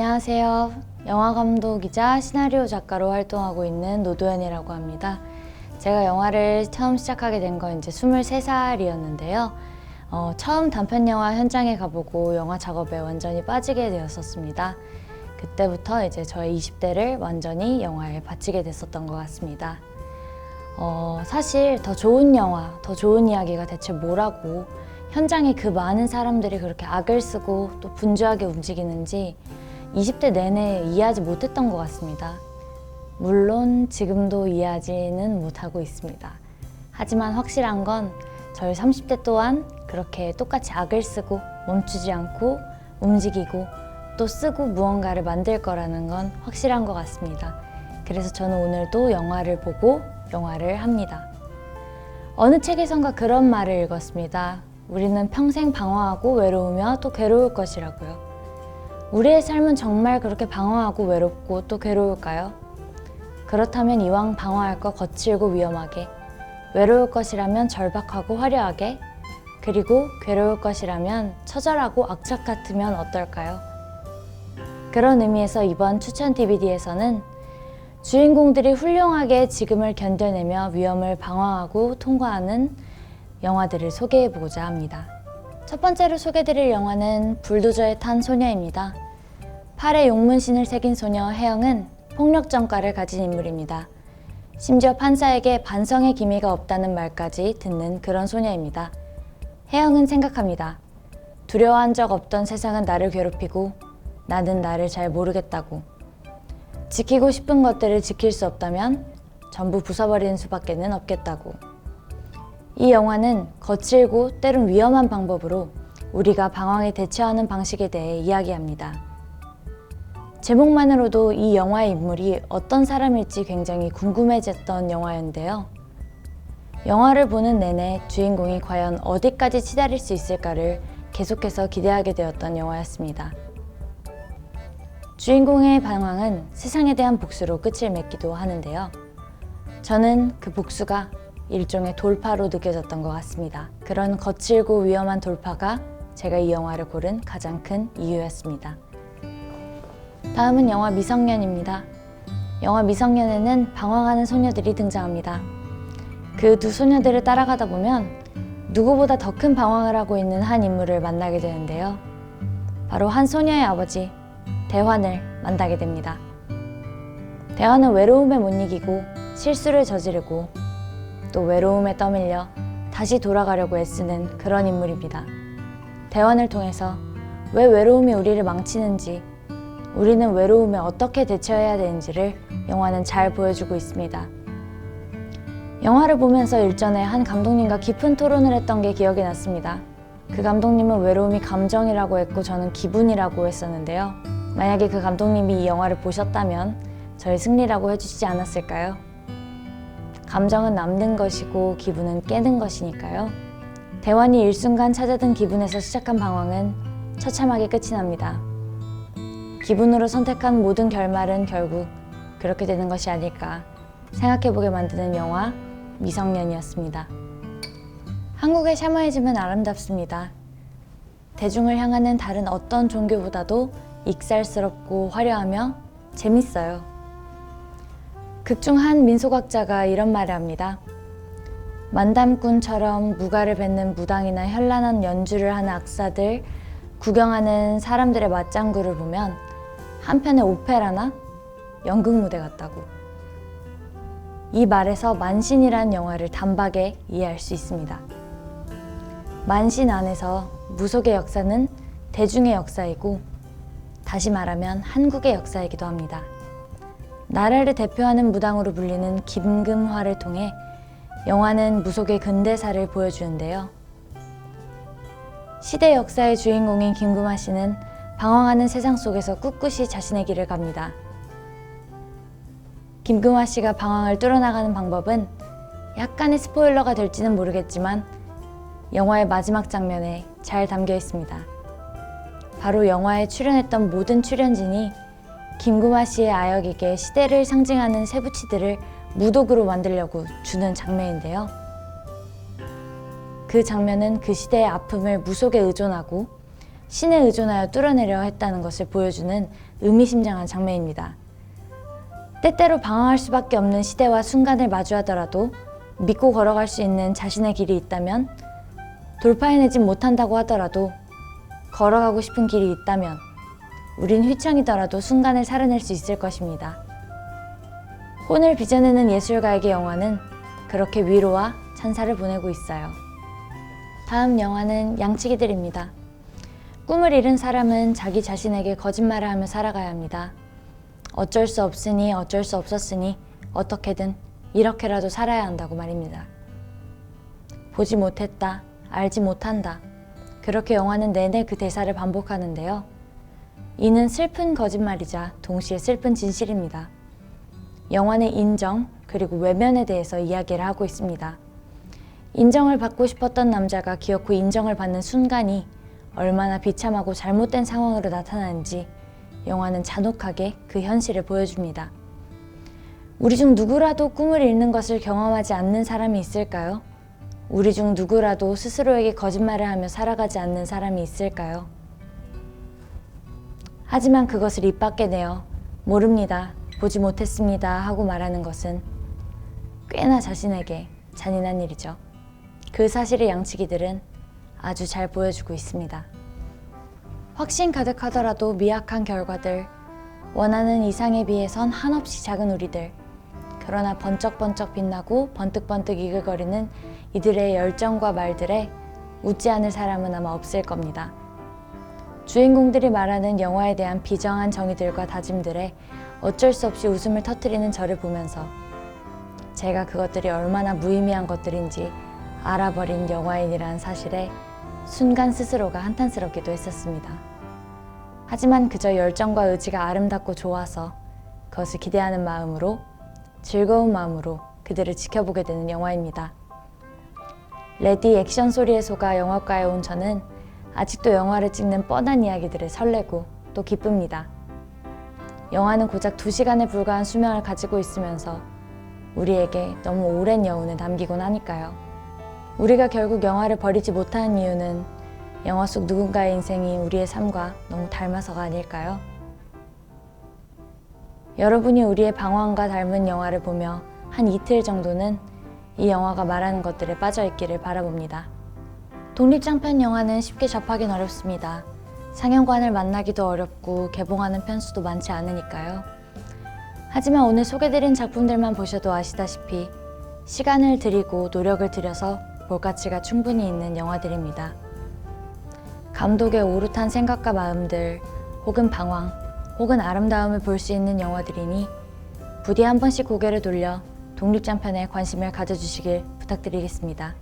안녕하세요. 영화감독이자 시나리오 작가로 활동하고 있는 노도연이라고 합니다. 제가 영화를 처음 시작하게 된 건 이제 23살이었는데요. 처음 단편 영화 현장에 가보고 영화 작업에 완전히 빠지게 되었었습니다. 그때부터 이제 저의 20대를 완전히 영화에 바치게 됐었던 것 같습니다. 사실 더 좋은 영화, 더 좋은 이야기가 대체 뭐라고 현장에 그 많은 사람들이 그렇게 악을 쓰고 또 분주하게 움직이는지 20대 내내 이해하지 못했던 것 같습니다. 물론 지금도 이해하지는 못하고 있습니다. 하지만 확실한 건 저희 30대 또한 그렇게 똑같이 악을 쓰고 멈추지 않고 움직이고 또 쓰고 무언가를 만들 거라는 건 확실한 것 같습니다. 그래서 저는 오늘도 영화를 보고 영화를 합니다. 어느 책에선가 그런 말을 읽었습니다. 우리는 평생 방황하고 외로우며 또 괴로울 것이라고요. 우리의 삶은 정말 그렇게 방황하고 외롭고 또 괴로울까요? 그렇다면 이왕 방황할 거 거칠고 위험하게, 외로울 것이라면 절박하고 화려하게, 그리고 괴로울 것이라면 처절하고 악착 같으면 어떨까요? 그런 의미에서 이번 추천 DVD에서는 주인공들이 훌륭하게 지금을 견뎌내며 위험을 방어하고 통과하는 영화들을 소개해보고자 합니다. 첫 번째로 소개드릴 영화는 불도저에 탄 소녀입니다. 팔에 용문신을 새긴 소녀 혜영은 폭력 전과를 가진 인물입니다. 심지어 판사에게 반성의 기미가 없다는 말까지 듣는 그런 소녀입니다. 혜영은 생각합니다. 두려워한 적 없던 세상은 나를 괴롭히고 나는 나를 잘 모르겠다고. 지키고 싶은 것들을 지킬 수 없다면 전부 부숴버리는 수밖에는 없겠다고. 이 영화는 거칠고 때론 위험한 방법으로 우리가 방황에 대처하는 방식에 대해 이야기합니다. 제목만으로도 이 영화의 인물이 어떤 사람일지 굉장히 궁금해졌던 영화였는데요. 영화를 보는 내내 주인공이 과연 어디까지 치달을 수 있을까를 계속해서 기대하게 되었던 영화였습니다. 주인공의 방황은 세상에 대한 복수로 끝을 맺기도 하는데요. 저는 그 복수가 일종의 돌파로 느껴졌던 것 같습니다. 그런 거칠고 위험한 돌파가 제가 이 영화를 고른 가장 큰 이유였습니다. 다음은 영화 미성년입니다. 영화 미성년에는 방황하는 소녀들이 등장합니다. 그 두 소녀들을 따라가다 보면 누구보다 더 큰 방황을 하고 있는 한 인물을 만나게 되는데요. 바로 한 소녀의 아버지, 대환을 만나게 됩니다. 대환은 외로움에 못 이기고 실수를 저지르고 또 외로움에 떠밀려 다시 돌아가려고 애쓰는 그런 인물입니다. 대환을 통해서 왜 외로움이 우리를 망치는지, 우리는 외로움에 어떻게 대처해야 되는지를 영화는 잘 보여주고 있습니다. 영화를 보면서 일전에 한 감독님과 깊은 토론을 했던 게 기억이 났습니다. 그 감독님은 외로움이 감정이라고 했고 저는 기분이라고 했었는데요. 만약에 그 감독님이 이 영화를 보셨다면 저의 승리라고 해주시지 않았을까요? 감정은 남는 것이고 기분은 깨는 것이니까요. 대환이 일순간 찾아든 기분에서 시작한 방황은 처참하게 끝이 납니다. 기분으로 선택한 모든 결말은 결국 그렇게 되는 것이 아닐까 생각해보게 만드는 영화 미성년이었습니다. 한국의 샤머니즘은 아름답습니다. 대중을 향하는 다른 어떤 종교보다도 익살스럽고 화려하며 재밌어요. 극 중 한 민속학자가 이런 말을 합니다. 만담꾼처럼 무가를 뱉는 무당이나 현란한 연주를 하는 악사들, 구경하는 사람들의 맞장구를 보면 한편의 오페라나 연극 무대 같다고. 이 말에서 만신이란 영화를 단박에 이해할 수 있습니다. 만신 안에서 무속의 역사는 대중의 역사이고 다시 말하면 한국의 역사이기도 합니다. 나라를 대표하는 무당으로 불리는 김금화를 통해 영화는 무속의 근대사를 보여주는데요. 시대 역사의 주인공인 김금화 씨는 방황하는 세상 속에서 꿋꿋이 자신의 길을 갑니다. 김금화 씨가 방황을 뚫어나가는 방법은 약간의 스포일러가 될지는 모르겠지만 영화의 마지막 장면에 잘 담겨 있습니다. 바로 영화에 출연했던 모든 출연진이 김금화 씨의 아역에게 시대를 상징하는 쇠붙이들을 무독으로 만들려고 주는 장면인데요. 그 장면은 그 시대의 아픔을 무속에 의존하고 신에 의존하여 뚫어내려 했다는 것을 보여주는 의미심장한 장면입니다. 때때로 방황할 수밖에 없는 시대와 순간을 마주하더라도 믿고 걸어갈 수 있는 자신의 길이 있다면, 돌파해내지 못한다고 하더라도 걸어가고 싶은 길이 있다면 우린 휘청이더라도 순간을 살아낼 수 있을 것입니다. 혼을 빚어내는 예술가에게 영화는 그렇게 위로와 찬사를 보내고 있어요. 다음 영화는 양치기들입니다. 꿈을 잃은 사람은 자기 자신에게 거짓말을 하며 살아가야 합니다. 어쩔 수 없으니 어쩔 수 없었으니 어떻게든 이렇게라도 살아야 한다고 말입니다. 보지 못했다, 알지 못한다. 그렇게 영화는 내내 그 대사를 반복하는데요. 이는 슬픈 거짓말이자 동시에 슬픈 진실입니다. 영화는 인정 그리고 외면에 대해서 이야기를 하고 있습니다. 인정을 받고 싶었던 남자가 기어코 인정을 받는 순간이 얼마나 비참하고 잘못된 상황으로 나타나는지 영화는 잔혹하게 그 현실을 보여줍니다. 우리 중 누구라도 꿈을 잃는 것을 경험하지 않는 사람이 있을까요? 우리 중 누구라도 스스로에게 거짓말을 하며 살아가지 않는 사람이 있을까요? 하지만 그것을 입 밖에 내어 모릅니다, 보지 못했습니다 하고 말하는 것은 꽤나 자신에게 잔인한 일이죠. 그 사실을 양치기들은 아주 잘 보여주고 있습니다. 확신 가득하더라도 미약한 결과들, 원하는 이상에 비해선 한없이 작은 우리들, 그러나 번쩍번쩍 빛나고 번뜩번뜩 이글거리는 이들의 열정과 말들에 웃지 않을 사람은 아마 없을 겁니다. 주인공들이 말하는 영화에 대한 비정한 정의들과 다짐들에 어쩔 수 없이 웃음을 터뜨리는 저를 보면서 제가 그것들이 얼마나 무의미한 것들인지 알아버린 영화인이라는 사실에 순간 스스로가 한탄스럽기도 했었습니다. 하지만 그저 열정과 의지가 아름답고 좋아서 그것을 기대하는 마음으로, 즐거운 마음으로 그들을 지켜보게 되는 영화입니다. 레디 액션 소리에 속아 영화과에 온 저는 아직도 영화를 찍는 뻔한 이야기들에 설레고 또 기쁩니다. 영화는 고작 2시간에 불과한 수명을 가지고 있으면서 우리에게 너무 오랜 여운을 남기곤 하니까요. 우리가 결국 영화를 버리지 못하는 이유는 영화 속 누군가의 인생이 우리의 삶과 너무 닮아서가 아닐까요? 여러분이 우리의 방황과 닮은 영화를 보며 한 이틀 정도는 이 영화가 말하는 것들에 빠져있기를 바라봅니다. 독립장편 영화는 쉽게 접하긴 어렵습니다. 상영관을 만나기도 어렵고 개봉하는 편수도 많지 않으니까요. 하지만 오늘 소개드린 작품들만 보셔도 아시다시피 시간을 들이고 노력을 들여서 볼 가치가 충분히 있는 영화들입니다. 감독의 오롯한 생각과 마음들, 혹은 방황, 혹은 아름다움을 볼 수 있는 영화들이니 부디 한 번씩 고개를 돌려 독립장편에 관심을 가져주시길 부탁드리겠습니다.